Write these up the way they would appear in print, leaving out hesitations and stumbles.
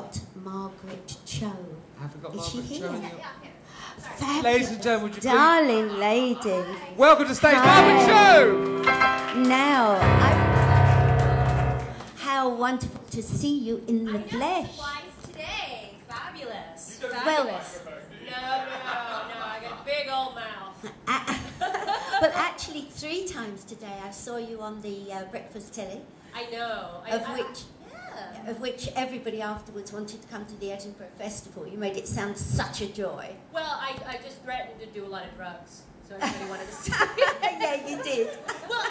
got Margaret Cho. Have we got Is she Margaret Cho? here? Yeah. Ladies and gentlemen, would you please... Darling lady. Welcome to stage, Hi. Margaret Cho! Now, how wonderful to see you in the flesh. Twice today. Fabulous. Well, No, I got a big old mouth. well, actually, 3 times today I saw you on the breakfast telly. I know. Of which everybody afterwards wanted to come to the Edinburgh Festival. You made it sound such a joy. Well, I just threatened to do a lot of drugs, so everybody wanted to see. Yeah, you did. Well, I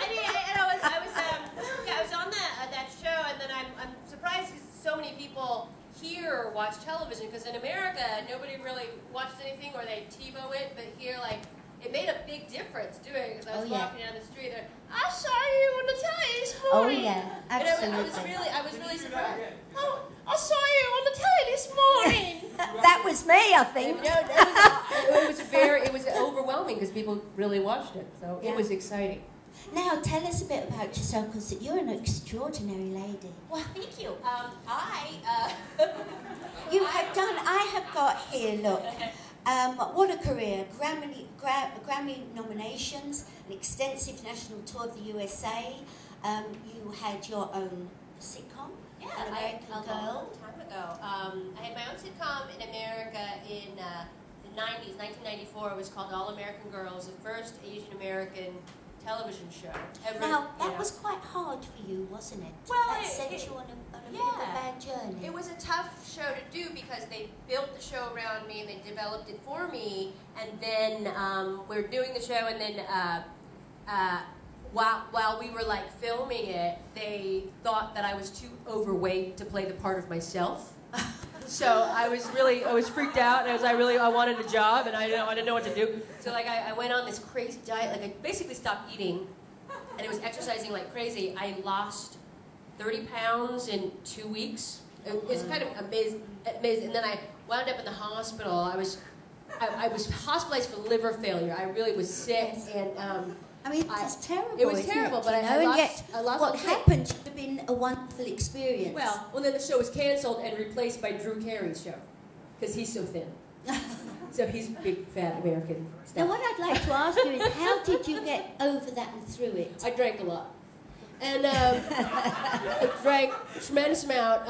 was on that show, and then I'm surprised because so many people here watch television, because in America nobody really watches anything, or they TiVo it, but here, like, it made a big difference doing it. I was walking down the street there. I saw you on the telly this morning. Oh yeah, absolutely. And I was really surprised. Oh, I saw you on the telly this morning. That was me, I think. It was overwhelming because people really watched it, so it was exciting. Now, tell us a bit about yourself, because you're an extraordinary lady. Well, thank you. I have got here, look, what a career. Grammy nominations, an extensive national tour of the USA. You had your own sitcom, An American Girl. A long time ago. I had my own sitcom in America in the 90s, 1994. It was called All American Girls, the first Asian American television show ever. Now, that was quite hard for you, wasn't it? Well, that sent you on a bit of a bad journey. It was a tough show to do because they built the show around me and they developed it for me. And then we were doing the show, and then while we were like filming it, they thought that I was too overweight to play the part of myself. So I was freaked out, and I wanted a job, and I didn't know what to do. So like I went on this crazy diet, like I basically stopped eating, and it was exercising like crazy. I lost 30 pounds in 2 weeks. It's kind of amazing. And then I wound up in the hospital. I was hospitalized for liver failure. I really was sick, and I mean, it's terrible. It was terrible, but I lost. What happened should have been a wonderful experience. Well, then the show was canceled and replaced by Drew Carey's show, because he's so thin. So he's big, fat American stuff. Now, what I'd like to ask you is, how did you get over that and through it? I drank a lot, and I drank a tremendous amount.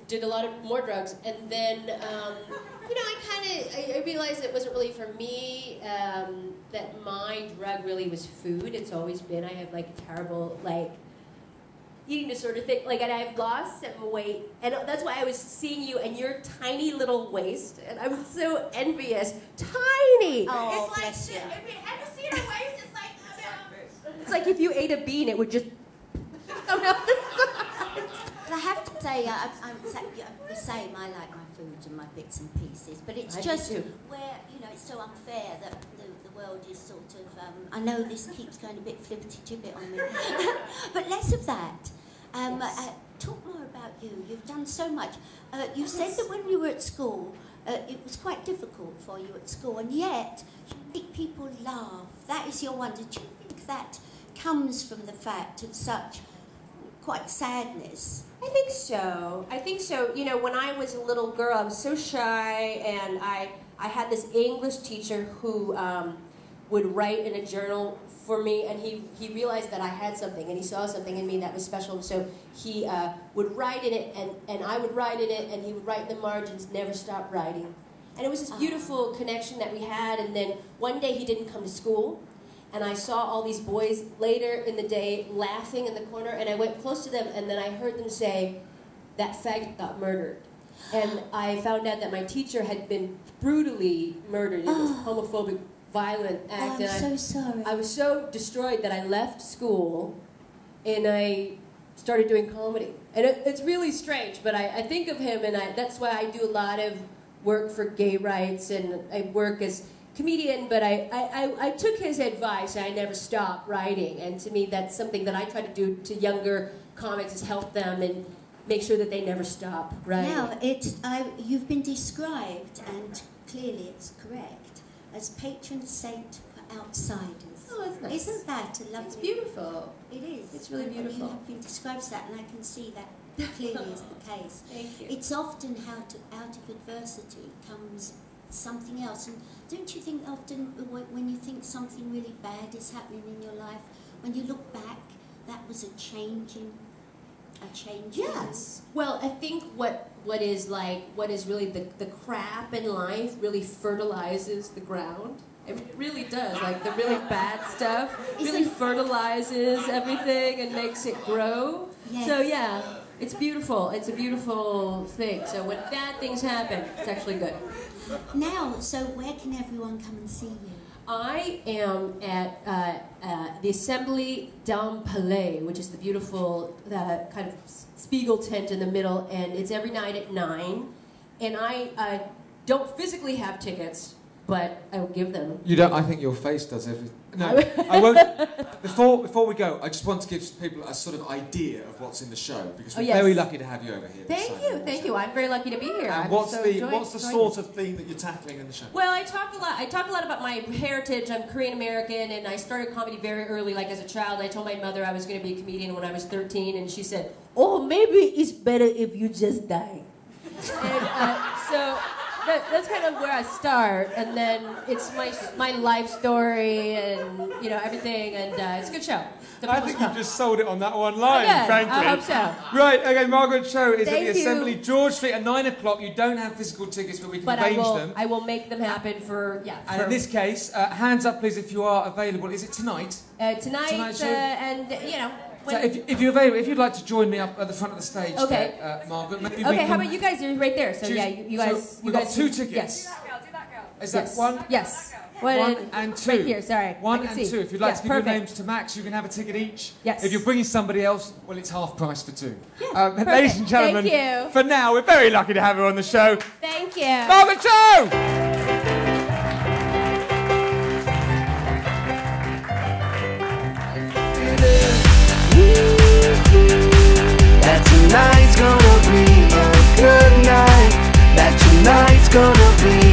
Did a lot of more drugs, and then I realized it wasn't really for me. That my drug really was food. It's always been. I have like a terrible eating disorder thing. And I've lost some weight, and that's why I was seeing you and your tiny little waist, and I'm so envious. Tiny. Oh, it's like bless you. have you seen her waist? It's like if you ate a bean, it would just. Oh no. I have to say, I'm the same. I like my food and my bits and pieces, but it's just where it's so unfair that the world is sort of. I know this keeps going a bit flippity-gibbet on me, but less of that. Talk more about you. You've done so much. You said that when you were at school, it was quite difficult for you at school, and yet you make people laugh. That is your wonder. Do you think that comes from the fact of such quite sadness? I think so. When I was a little girl, I was so shy, and I had this English teacher who would write in a journal for me, and he realized that I had something, and he saw something in me that was special, so he would write in it, and I would write in it, and he would write in the margins, never stop writing. And it was this beautiful connection that we had, and then one day he didn't come to school, and I saw all these boys later in the day laughing in the corner, and I went close to them, and then I heard them say, "That faggot got murdered." And I found out that my teacher had been brutally murdered. It was homophobic, violent act. I'm so sorry. I was so destroyed that I left school, and I started doing comedy. And it's really strange, but I think of him, and that's why I do a lot of work for gay rights, and I work as comedian, but I took his advice, and I never stopped writing, and to me that's something that I try to do to younger comics, is help them and make sure that they never stop writing. Now, you've been described, and clearly it's correct, as patron saint for outsiders. Oh, that's nice. Isn't that a lovely... It's beautiful. It is. It's really beautiful. You have been described as that, and I can see that clearly is the case. Thank you. It's often out of adversity comes something else. And don't you think often when you think something really bad is happening in your life, when you look back, that was a change in Yes. Well, I think what is really the crap in life really fertilizes the ground. I mean, it really does. Like the really bad stuff really fertilizes everything and makes it grow. Yes. So yeah, it's beautiful. It's a beautiful thing. So when bad things happen, it's actually good. Now, so where can everyone come and see you? I am at the Assembly Dame Palais, which is the beautiful kind of Spiegel tent in the middle, and it's every night at 9. And I don't physically have tickets, but I will give them. You don't. I think your face does everything. No, I won't. Before we go, I just want to give people a sort of idea of what's in the show because we're very lucky to have you over here. Thank you. I'm very lucky to be here. And what's the sort of theme that you're tackling in the show? Well, I talk a lot about my heritage. I'm Korean American, and I started comedy very early. Like as a child, I told my mother I was going to be a comedian when I was 13, and she said, "Oh, maybe it's better if you just die." And so. That's kind of where I start, and then it's my life story and everything, and it's a good show. I think you just sold it on that one line, frankly. I hope so. Right, okay, Margaret Cho is at Thank the Assembly, you. George Street at 9 o'clock. You don't have physical tickets, but we can arrange them. I will make them happen for. And in this case, hands up, please, if you are available. Is it tonight? Tonight, and So if you're available, if you'd like to join me up at the front of the stage, okay. Margaret, maybe we Okay, can how about you guys? You're right there. So choose. yeah, you guys. So we've got 2 tickets. Yes. Is that one? Yes. One and 2. Right here, sorry. One and 2. If you'd like to give perfect. your names to Max, you can have a ticket each. Yes. If you're bringing somebody else, well, it's half price for 2. Yeah, ladies and gentlemen, thank you. for now, we're very lucky to have her on the show. Thank you. Margaret Cho! That tonight's gonna be a good night. That tonight's gonna be